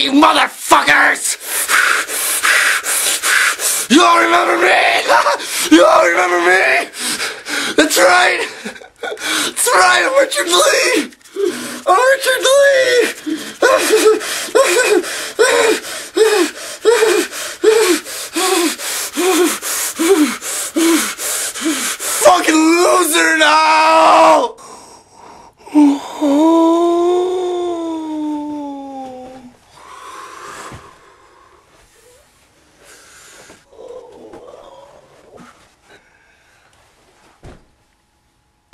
me, you motherfuckers! You don't remember me? You don't remember me? That's right! That's right, I'm Richard Lee! I'm Richard Lee! Fucking loser now!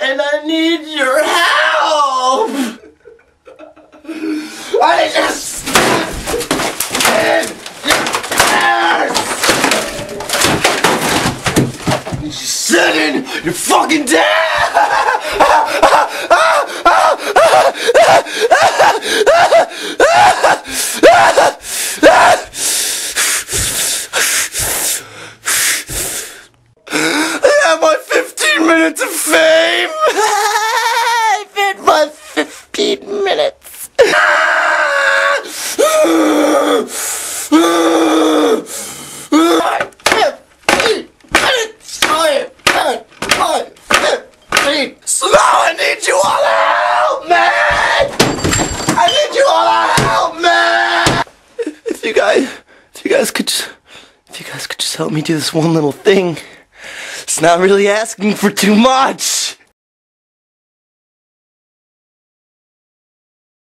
And I need your help! I need you to stop in your ass! You sit in your fucking dad! I have my 15 minutes of fame! I've had my 15 minutes! So now I need you all to help me! I need you all to help me! If you guys could just help me do this one little thing. It's not really asking for too much.